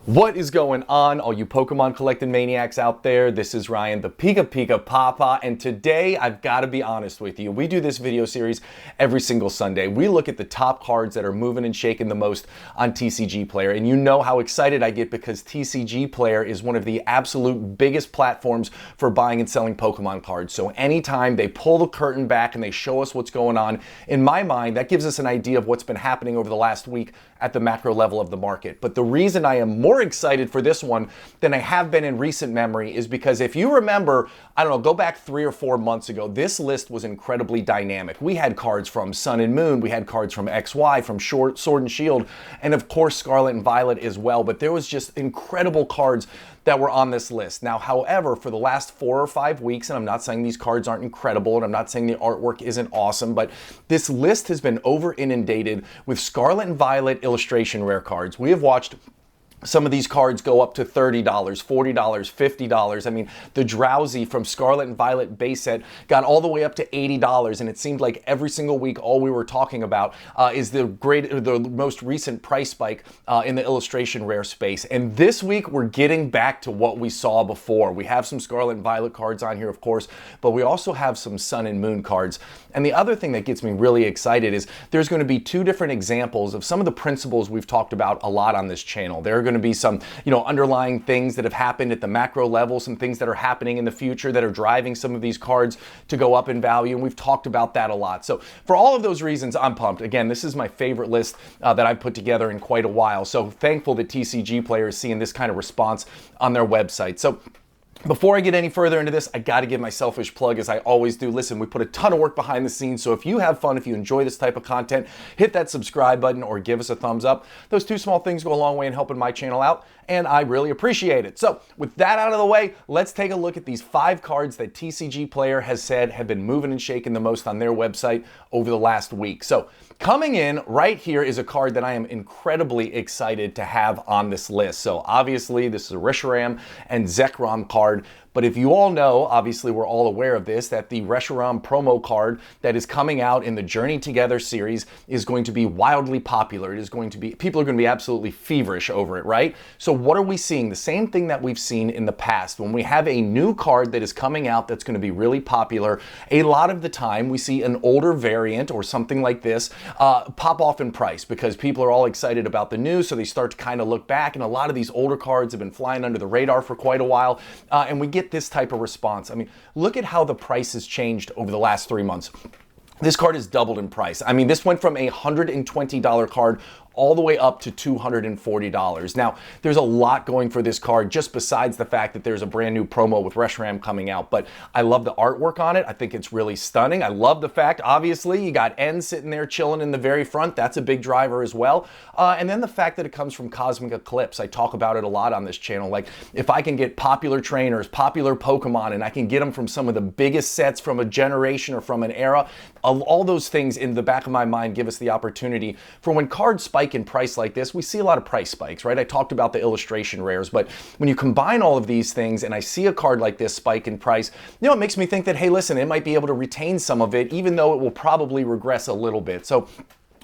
What is going on, all you Pokemon collecting maniacs out there? This is Ryan, the PikiPikaPapa, and today I've got to be honest with you. We do this video series every single Sunday. We look at the top cards that are moving and shaking the most on TCG Player, and you know how excited I get because TCG Player is one of the absolute biggest platforms for buying and selling Pokemon cards. So anytime they pull the curtain back and they show us what's going on, in my mind, that gives us an idea of what's been happening over the last week at the macro level of the market. But the reason I am more excited for this one than I have been in recent memory is because if you remember, I don't know, go back 3 or 4 months ago, this list was incredibly dynamic. We had cards from Sun and Moon, we had cards from XY, from Sword and Shield, and of course Scarlet and Violet as well, but there was just incredible cards that were on this list. Now, however, for the last 4 or 5 weeks, and I'm not saying these cards aren't incredible, and I'm not saying the artwork isn't awesome, but this list has been over-inundated with Scarlet and Violet illustration rare cards. We have watched some of these cards go up to $30, $40, $50. I mean, the Drowsy from Scarlet and Violet base set got all the way up to $80, and it seemed like every single week all we were talking about is the most recent price spike in the illustration rare space. And this week we're getting back to what we saw before. We have some Scarlet and Violet cards on here, of course, but we also have some Sun and Moon cards. And the other thing that gets me really excited is there's going to be 2 different examples of some of the principles we've talked about a lot on this channel. There are going to be some, underlying things that have happened at the macro level, some things that are happening in the future that are driving some of these cards to go up in value, and we've talked about that a lot. So for all of those reasons, I'm pumped. Again, this is my favorite list that I've put together in quite a while. So thankful that TCG Player is seeing this kind of response on their website. So before I get any further into this, I got to give my selfish plug as I always do. Listen, we put a ton of work behind the scenes, so if you have fun, if you enjoy this type of content, hit that subscribe button or give us a thumbs up. Those 2 small things go a long way in helping my channel out, and I really appreciate it. So with that out of the way, let's take a look at these 5 cards that TCG Player has said have been moving and shaking the most on their website over the last week. So coming in right here is a card that I am incredibly excited to have on this list. So obviously this is a Reshiram and Zekrom card. But if you all know, obviously we're all aware of this, that the Reshiram promo card that is coming out in the Journey Together series is going to be wildly popular. It is going to be, people are going to be absolutely feverish over it, right? So what are we seeing? The same thing that we've seen in the past. When we have a new card that is coming out that's going to be really popular, a lot of the time we see an older variant or something like this pop off in price because people are all excited about the news, so they start to kind of look back, and a lot of these older cards have been flying under the radar for quite a while, and we get this type of response. I mean, look at how the price has changed over the last 3 months. This card has doubled in price. I mean, this went from a $120 card all the way up to $240. Now, there's a lot going for this card just besides the fact that there's a brand new promo with Reshiram coming out, but I love the artwork on it. I think it's really stunning. I love the fact, obviously, you got N sitting there chilling in the very front. That's a big driver as well. And then the fact that it comes from Cosmic Eclipse. I talk about it a lot on this channel. Like, if I can get popular trainers, popular Pokemon, and I can get them from some of the biggest sets from a generation or from an era, all those things in the back of my mind give us the opportunity for when cards spike in price like this. We see a lot of price spikes, right? I talked about the illustration rares, but when you combine all of these things and I see a card like this spike in price, it makes me think that, hey, listen, it might be able to retain some of it, even though it will probably regress a little bit. So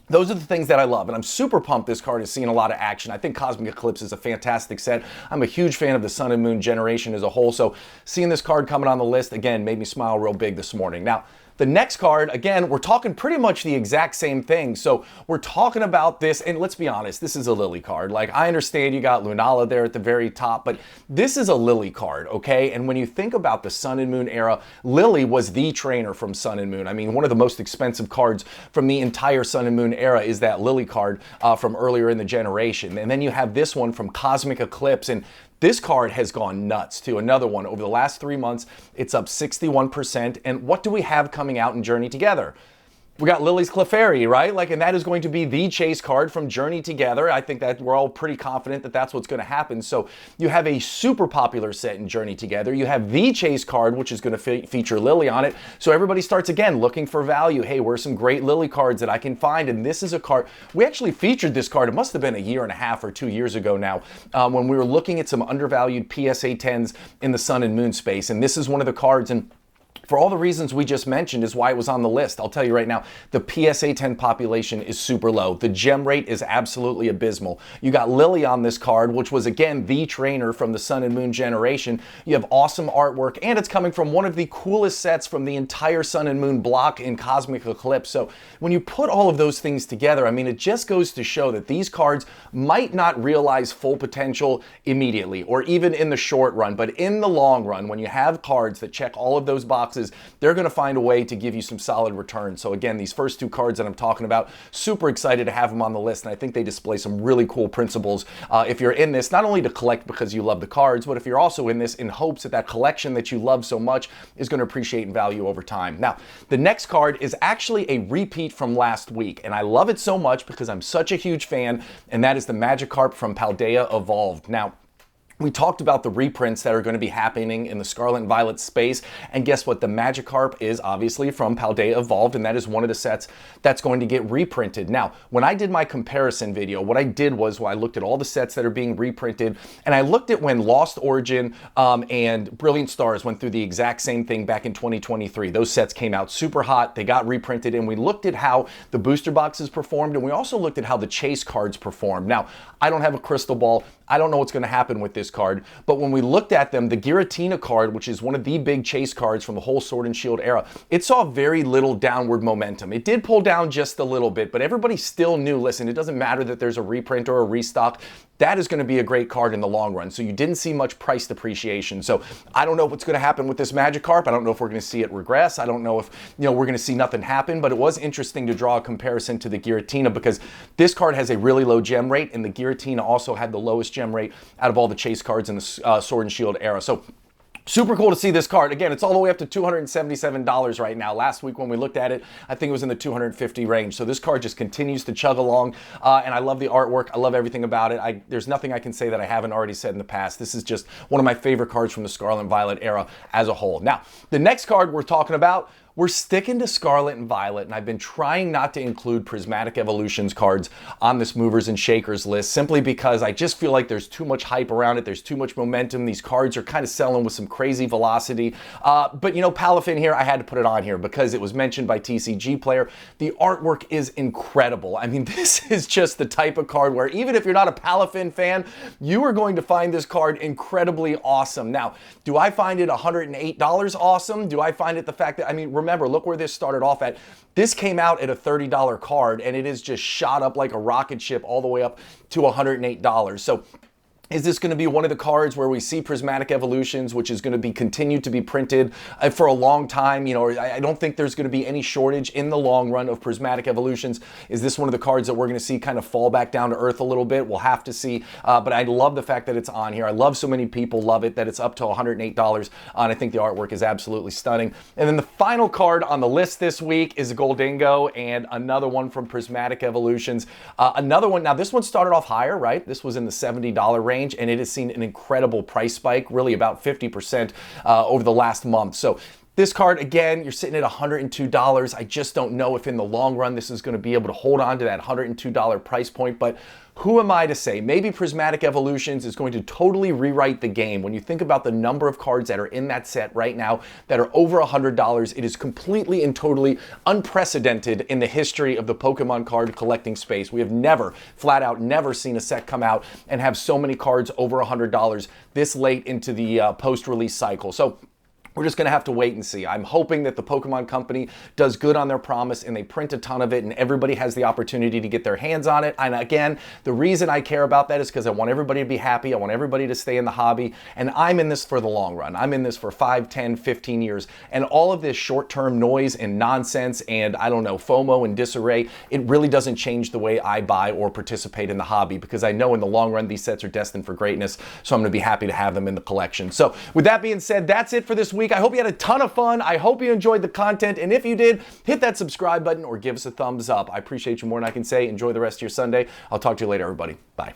those are the things that I love, and I'm super pumped this card is seeing a lot of action. I think Cosmic Eclipse is a fantastic set. I'm a huge fan of the Sun and Moon generation as a whole, so seeing this card coming on the list, again, made me smile real big this morning. Now, the next card, again, we're talking pretty much the exact same thing. So we're talking about this, and let's be honest, this is a Lily card. Like, I understand you got Lunala there at the very top, but this is a Lily card, okay? And when you think about the Sun and Moon era, Lily was the trainer from Sun and Moon. I mean, one of the most expensive cards from the entire Sun and Moon era is that Lily card from earlier in the generation. And then you have this one from Cosmic Eclipse, and this card has gone nuts too. Another one, over the last 3 months, it's up 61%. And what do we have coming out in Journey Together? We got Lily's Clefairy, right? Like, and that is going to be the chase card from Journey Together. I think that we're all pretty confident that that's what's going to happen. So you have a super popular set in Journey Together. You have the chase card, which is going to feature Lily on it. So everybody starts again looking for value. Hey, where's some great Lily cards that I can find? And this is a card. We actually featured this card. It must have been 1.5 or 2 years ago now when we were looking at some undervalued PSA 10s in the Sun and Moon space. And this is one of the cards. And For all the reasons we just mentioned is why it was on the list. I'll tell you right now, the PSA 10 population is super low. The gem rate is absolutely abysmal. You got Lily on this card, which was again the trainer from the Sun and Moon generation. You have awesome artwork, and it's coming from one of the coolest sets from the entire Sun and Moon block in Cosmic Eclipse. So when you put all of those things together, I mean, it just goes to show that these cards might not realize full potential immediately or even in the short run, but in the long run, when you have cards that check all of those boxes, they're going to find a way to give you some solid returns. So again, these first two cards that I'm talking about, super excited to have them on the list, and I think they display some really cool principles if you're in this, not only to collect because you love the cards, but if you're also in this in hopes that that collection that you love so much is going to appreciate in value over time. Now, the next card is actually a repeat from last week, and I love it so much because I'm such a huge fan, and that is the Magikarp from Paldea Evolved. Now, we talked about the reprints that are going to be happening in the Scarlet and Violet space, and guess what? The Magikarp is obviously from Paldea Evolved, and that is one of the sets that's going to get reprinted. Now, when I did my comparison video, what I did was I looked at all the sets that are being reprinted, and I looked at when Lost Origin and Brilliant Stars went through the exact same thing back in 2023. Those sets came out super hot, they got reprinted, and we looked at how the booster boxes performed, and we also looked at how the chase cards performed. Now, I don't have a crystal ball. I don't know what's going to happen with this card, but when we looked at them, the Giratina card, which is one of the big chase cards from the whole Sword and Shield era, it saw very little downward momentum. It did pull down just a little bit, but everybody still knew, listen, it doesn't matter that there's a reprint or a restock. That is going to be a great card in the long run. So you didn't see much price depreciation. So I don't know what's going to happen with this Magikarp. I don't know if we're going to see it regress. I don't know if, we're going to see nothing happen, but it was interesting to draw a comparison to the Giratina because this card has a really low gem rate, and the Giratina also had the lowest gem rate out of all the chase cards in the Sword and Shield era. So super cool to see this card. Again, it's all the way up to $277 right now. Last week when we looked at it, I think it was in the $250 range. So this card just continues to chug along, and I love the artwork. I love everything about it. There's nothing I can say that I haven't already said in the past. This is just one of my favorite cards from the Scarlet and Violet era as a whole. Now, the next card we're talking about, we're sticking to Scarlet and Violet, and I've been trying not to include Prismatic Evolutions cards on this Movers and Shakers list simply because I just feel like there's too much hype around it. There's too much momentum. These cards are kind of selling with some crazy velocity. But Palafin here, I had to put it on here because it was mentioned by TCG Player. The artwork is incredible. I mean, this is just the type of card where even if you're not a Palafin fan, you are going to find this card incredibly awesome. Now, do I find it $108 awesome? Do I find it the fact that, remember, look where this started off at. This came out at a $30 card, and it is just shot up like a rocket ship all the way up to $108. So is this going to be one of the cards where we see Prismatic Evolutions, which is going to be continued to be printed for a long time? I don't think there's going to be any shortage in the long run of Prismatic Evolutions. Is this one of the cards that we're going to see kind of fall back down to earth a little bit? We'll have to see. But I love the fact that it's on here. I love so many people love it that it's up to $108. And I think the artwork is absolutely stunning. And then the final card on the list this week is Gholdengo, and another one from Prismatic Evolutions. Another one. Now, this one started off higher, right? This was in the $70 range. And it has seen an incredible price spike, really about 50% over the last month. So this card, again, you're sitting at $102. I just don't know if in the long run this is going to be able to hold on to that $102 price point, but who am I to say? Maybe Prismatic Evolutions is going to totally rewrite the game. When you think about the number of cards that are in that set right now that are over $100, it is completely and totally unprecedented in the history of the Pokemon card collecting space. We have never, flat out, never seen a set come out and have so many cards over $100 this late into the post-release cycle. So we're just going to have to wait and see. I'm hoping that the Pokemon Company does good on their promise and they print a ton of it and everybody has the opportunity to get their hands on it. And again, the reason I care about that is because I want everybody to be happy. I want everybody to stay in the hobby. And I'm in this for the long run. I'm in this for 5, 10, 15 years. And all of this short-term noise and nonsense and, FOMO and disarray, it really doesn't change the way I buy or participate in the hobby because I know in the long run these sets are destined for greatness. So I'm going to be happy to have them in the collection. So with that being said, that's it for this week. I hope you had a ton of fun. I hope you enjoyed the content. And if you did, hit that subscribe button or give us a thumbs up. I appreciate you more than I can say. Enjoy the rest of your Sunday. I'll talk to you later, everybody. Bye.